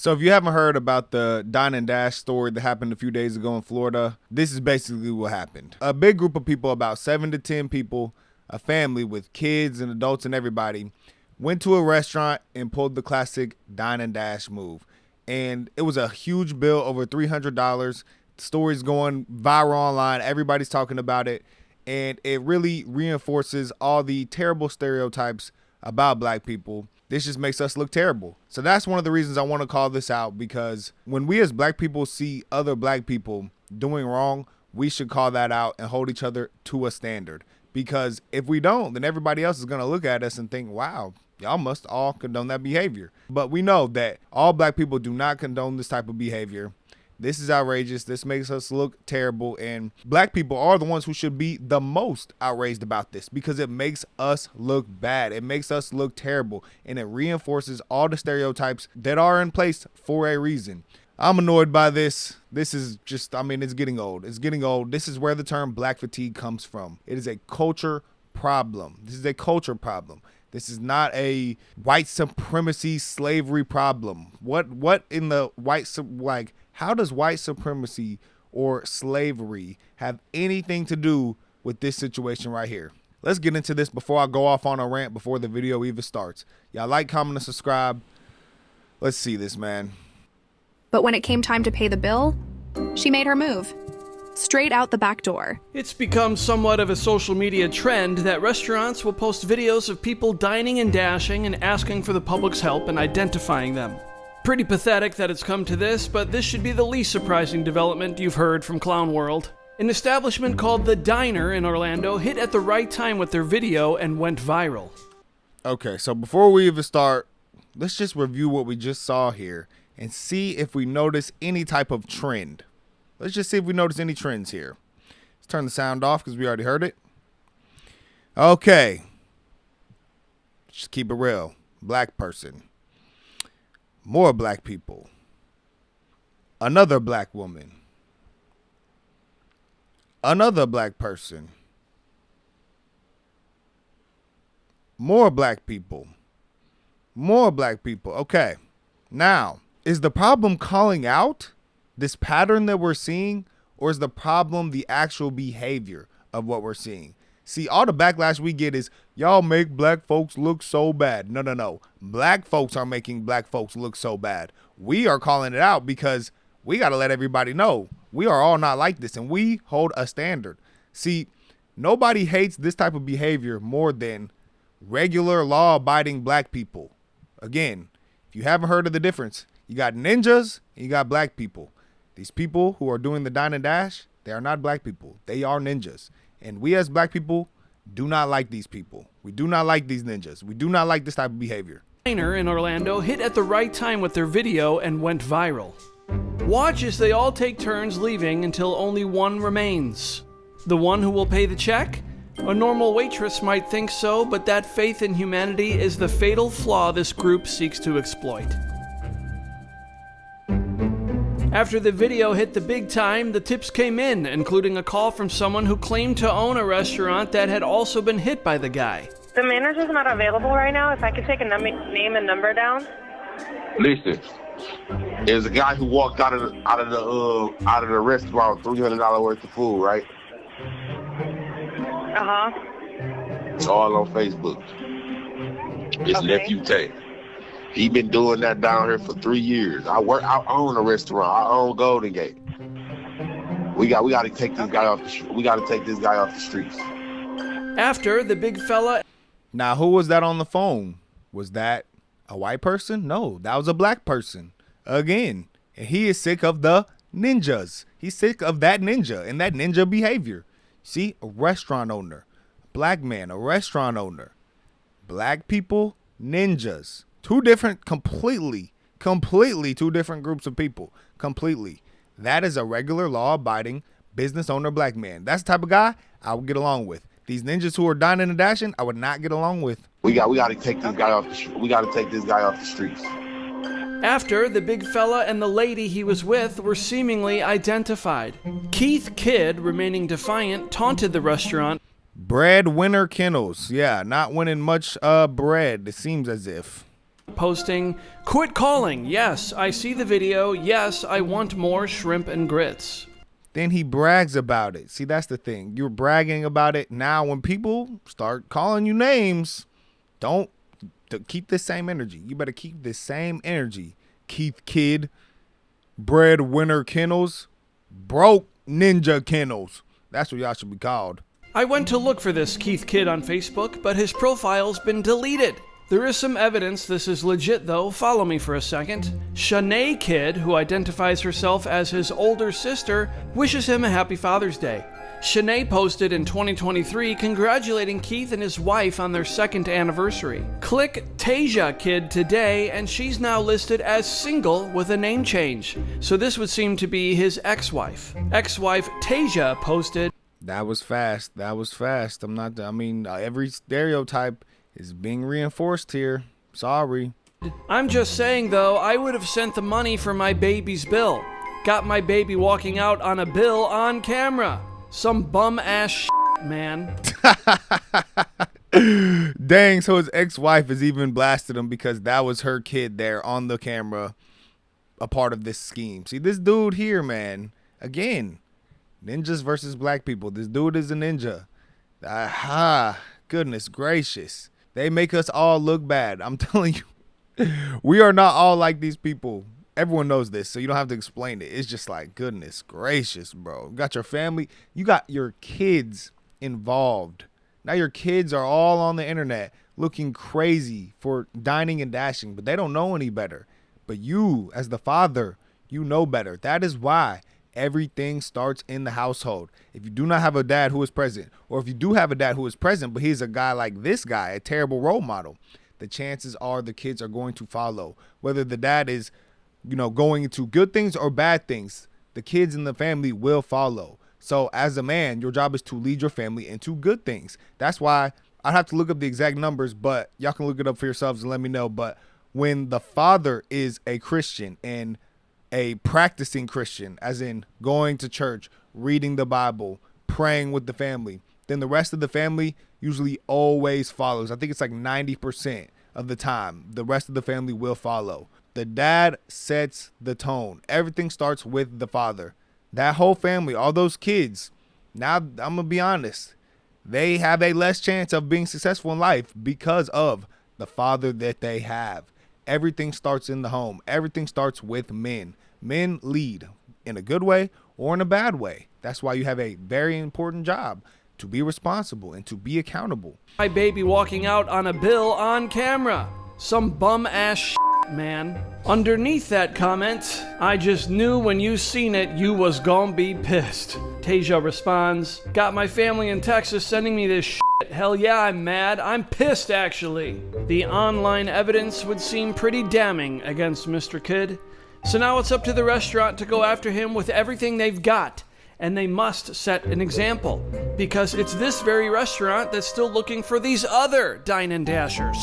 So if you haven't heard about the Dine and Dash story that happened a few days ago in Florida, this is basically what happened. A big group of people, about 7 to 10 people, a family with kids and adults and everybody, went to a restaurant and pulled the classic Dine and Dash move. And it was a huge bill, over $300. The story's going viral online. Everybody's talking about it. And it really reinforces all the terrible stereotypes about black people. This just makes us look terrible. So that's one of the reasons I want to call this out, because when we as black people see other black people doing wrong, we should call that out and hold each other to a standard. Because if we don't, then everybody else is going to look at us and think, wow, y'all must all condone that behavior. But we know that all black people do not condone this type of behavior. This is outrageous. This makes us look terrible. And black people are the ones who should be the most outraged about this, because it makes us look bad. It makes us look terrible. And it reinforces all the stereotypes that are in place for a reason. I'm annoyed by this. This is just, it's getting old. It's getting old. This is where the term black fatigue comes from. It is a culture problem. This is a culture problem. This is not a white supremacy slavery problem. What in the how does white supremacy or slavery have anything to do with this situation right here? Let's get into this before I go off on a rant before the video even starts. Y'all like, comment, and subscribe. Let's see this, man. But when it came time to pay the bill, she made her move. Straight out the back door. It's become somewhat of a social media trend that restaurants will post videos of people dining and dashing and asking for the public's help in identifying them. Pretty pathetic that it's come to this, but this should be the least surprising development you've heard from Clown World. An establishment called the Diner in Orlando hit at the right time with their video and went viral. Okay, so before we even start, let's just review what we just saw here and see if we notice any type of trend. Let's just see if we notice any trends here. Let's turn the sound off because we already heard it. Okay. Just keep it real. Black person. More black people. Another black woman. Another black person. More black people. More black people. Okay. Now, is the problem calling out this pattern that we're seeing, or is the problem the actual behavior of what we're seeing? See, all the backlash we get is, y'all make black folks look so bad. No. Black folks are making black folks look so bad. We are calling it out because we got to let everybody know we are all not like this, and we hold a standard. See, nobody hates this type of behavior more than regular law-abiding black people. Again, if you haven't heard of the difference, you got ninjas and you got black people. These people who are doing the Dine and Dash, they are not black people. They are ninjas. And we as black people do not like these people. We do not like these ninjas. We do not like this type of behavior. Diner in Orlando hit at the right time with their video and went viral. Watch as they all take turns leaving until only one remains. The one who will pay the check? A normal waitress might think so, but that faith in humanity is the fatal flaw this group seeks to exploit. After the video hit the big time, the tips came in, including a call from someone who claimed to own a restaurant that had also been hit by the guy. The manager's not available right now. If I could take a name and number down. Listen, there's a guy who walked out of the restaurant with $300 worth of food, right? It's all on Facebook. It's Okay. Nephew Tay. He been doing that down here for 3 years. I own a restaurant. I own Golden Gate. We got to take this guy off the streets. After the big fella. Now, who was that on the phone? Was that a white person? No, that was a black person. Again, and he is sick of the ninjas. He's sick of that ninja and that ninja behavior. See, a restaurant owner, black man, a restaurant owner, black people, ninjas. Two different, completely two different groups of people. Completely. That is a regular law-abiding business owner black man. That's the type of guy I would get along with. These ninjas who are dining and dashing, I would not get along with. We got to take this guy off the streets. After the big fella and the lady he was with were seemingly identified. Keith Kidd, remaining defiant, taunted the restaurant. Breadwinner Kennels. Yeah, not winning much bread, it seems as if. posting, "Quit calling. Yes, I see the video. Yes, I want more shrimp and grits." Then he brags about it. See, that's the thing. You're bragging about it. Now when people start calling you names, don't keep this same energy. You better keep this same energy. Keith Kidd, Breadwinner Kennels, Broke Ninja Kennels. That's what y'all should be called. I went to look for this Keith Kidd on Facebook, but his profile's been deleted. There is some evidence this is legit, though. Follow me for a second. Shanae Kidd, who identifies herself as his older sister, wishes him a happy Father's Day. Shanae posted in 2023 congratulating Keith and his wife on their second anniversary. Click Tasia Kidd today, and she's now listed as single with a name change. So this would seem to be his ex-wife. Ex-wife Tasia posted, That was fast. Every stereotype is being reinforced here. Sorry. "I'm just saying, though, I would have sent the money for my baby's bill. Got my baby walking out on a bill on camera. Some bum-ass shit, man." Dang, so his ex-wife has even blasted him because that was her kid there on the camera, a part of this scheme. See, this dude here, man, again, ninjas versus black people. This dude is a ninja. Aha, goodness gracious. They make us all look bad. I'm telling you, we are not all like these people. Everyone knows this, so you don't have to explain it. It's just like, goodness gracious, bro. You got your family, you got your kids involved. Now your kids are all on the internet looking crazy for dining and dashing, but they don't know any better. But you, as the father, you know better. That is why everything starts in the household. If you do not have a dad who is present, or if you do have a dad who is present, but he's a guy like this guy, a terrible role model, the chances are the kids are going to follow. Whether the dad is, going into good things or bad things, the kids in the family will follow. So as a man, your job is to lead your family into good things. That's why I'd have to look up the exact numbers, but y'all can look it up for yourselves and let me know. But when the father is a Christian and a practicing Christian, as in going to church, reading the Bible, praying with the family, then the rest of the family usually always follows. I think it's like 90% of the time, the rest of the family will follow. The dad sets the tone. Everything starts with the father. That whole family, all those kids, now I'm going to be honest, they have a less chance of being successful in life because of the father that they have. Everything starts in the home. Everything starts with men. Men lead in a good way or in a bad way. That's why you have a very important job, to be responsible and to be accountable. "My baby walking out on a bill on camera. Some bum-ass shit, man." Underneath that comment, "I just knew when you seen it, you was gon' be pissed." Tasia responds, "Got my family in Texas sending me this shit. Hell yeah, I'm mad. I'm pissed, actually." The online evidence would seem pretty damning against Mr. Kidd. So now it's up to the restaurant to go after him with everything they've got. And they must set an example, because it's this very restaurant that's still looking for these other Dine and Dashers.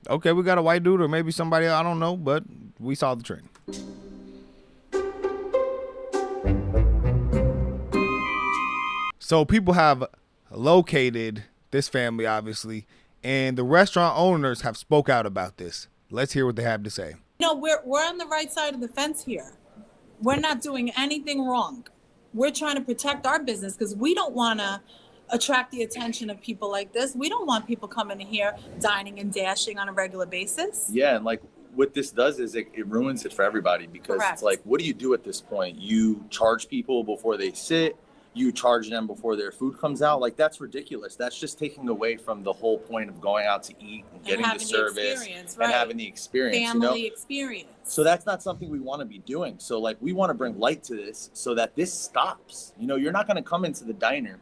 Okay, we got a white dude or maybe somebody, I don't know, but we saw the trend. So people have located this family, obviously, and the restaurant owners have spoke out about this. Let's hear what they have to say. We're on the right side of the fence here. We're not doing anything wrong. We're trying to protect our business because we don't want to attract the attention of people like this. We don't want people coming in here dining and dashing on a regular basis. Yeah, and like what this does is it ruins it for everybody, because Correct. It's like, what do you do at this point? You charge people before they sit, you charge them before their food comes out. Like, that's ridiculous. That's just taking away from the whole point of going out to eat and getting the service and having the experience, family experience. So that's not something we want to be doing. So like, we want to bring light to this so that this stops. You're not going to come into the diner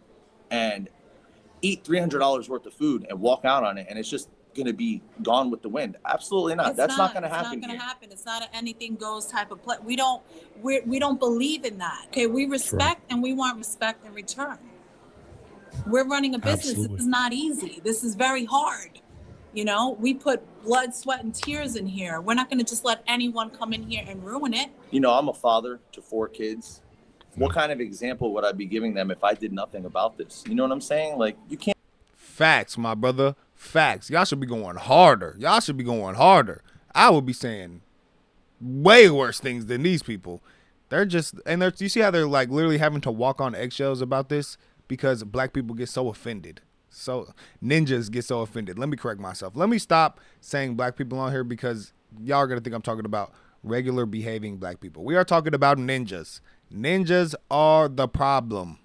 and eat $300 worth of food and walk out on it and it's just going to be gone with the wind. Absolutely not. That's not going to happen. It's not going to happen. It's not an anything goes type of play. We don't believe in that. Okay, we respect and we want respect in return. We're running a business. Absolutely. This is not easy. This is very hard. You know, we put blood, sweat, and tears in here. We're not going to just let anyone come in here and ruin it. You know, I'm a father to 4 kids. What kind of example would I be giving them if I did nothing about this? You know what I'm saying? Like, you can't. Facts, my brother. Facts. Y'all should be going harder. Y'all should be going harder. I would be saying way worse things than these people. They're just, and you see how they're like literally having to walk on eggshells about this because black people get so offended. So ninjas get so offended. Let me correct myself. Let me stop saying black people on here because y'all are going to think I'm talking about regular behaving black people. We are talking about ninjas. Ninjas are the problem.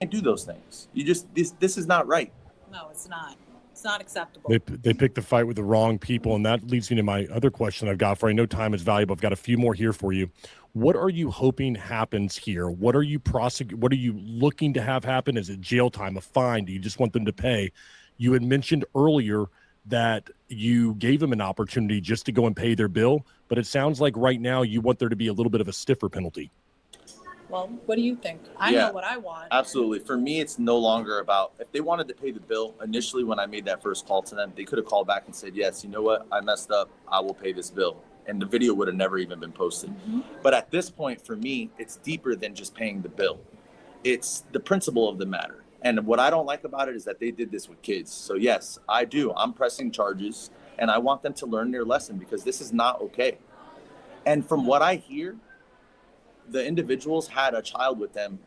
Can't do those things. You just, this is not right. No, it's not. It's not acceptable. They picked the fight with the wrong people, and that leads me to my other question I've got for you. I know time is valuable. I've got a few more here for you. What are you hoping happens here? What are you What are you looking to have happen? Is it jail time, a fine? Do you just want them to pay? You had mentioned earlier that you gave them an opportunity just to go and pay their bill, but it sounds like right now you want there to be a little bit of a stiffer penalty. Well, what do you think? I know what I want. Absolutely. For me, it's no longer about if they wanted to pay the bill. Initially, when I made that first call to them, they could have called back and said, yes, you know what? I messed up. I will pay this bill. And the video would have never even been posted. Mm-hmm. But at this point, for me, it's deeper than just paying the bill. It's the principle of the matter. And what I don't like about it is that they did this with kids. So yes, I do. I'm pressing charges and I want them to learn their lesson because this is not okay. And from what I hear, the individuals had a child with them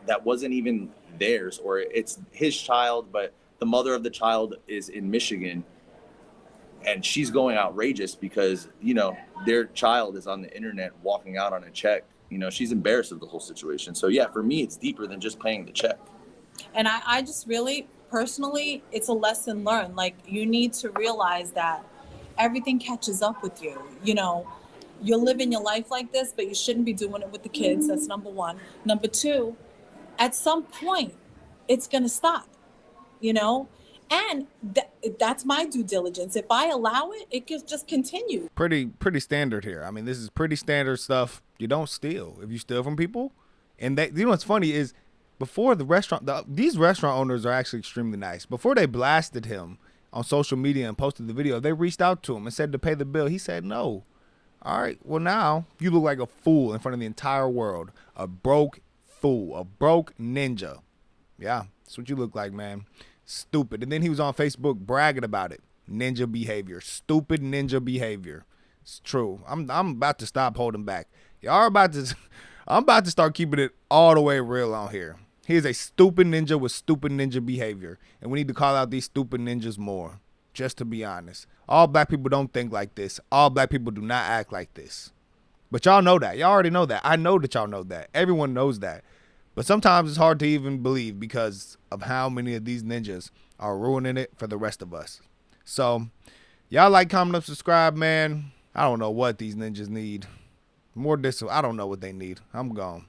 that wasn't even theirs, or it's his child, but the mother of the child is in Michigan and she's going outrageous because, you know, their child is on the internet walking out on a check. You know, she's embarrassed of the whole situation. So yeah, for me, it's deeper than just paying the check. And I just really, personally, it's a lesson learned. Like, you need to realize that everything catches up with you. You know, you're living your life like this, but you shouldn't be doing it with the kids. That's number one. Number two, at some point, it's going to stop, you know? And that's my due diligence. If I allow it, it can just continue. Pretty standard here. I mean, this is pretty standard stuff. You don't steal. If you steal from people, and they, you know what's funny is before the restaurant, these restaurant owners are actually extremely nice. Before they blasted him on social media and posted the video, they reached out to him and said to pay the bill. He said no. All right, well, now you look like a fool in front of the entire world. A broke fool, a broke ninja. Yeah, that's what you look like, man. Stupid. And then he was on Facebook bragging about it. Ninja behavior. Stupid ninja behavior. It's true. I'm about to stop holding back. Y'all about to, I'm about to start keeping it all the way real on here. He is a stupid ninja with stupid ninja behavior. And we need to call out these stupid ninjas more. Just to be honest. All black people don't think like this. All black people do not act like this. But y'all know that. Y'all already know that. I know that y'all know that. Everyone knows that. But sometimes it's hard to even believe because of how many of these ninjas are ruining it for the rest of us. So, y'all like, comment, and subscribe, man. I don't know what these ninjas need. More discipline. I don't know what they need. I'm gone.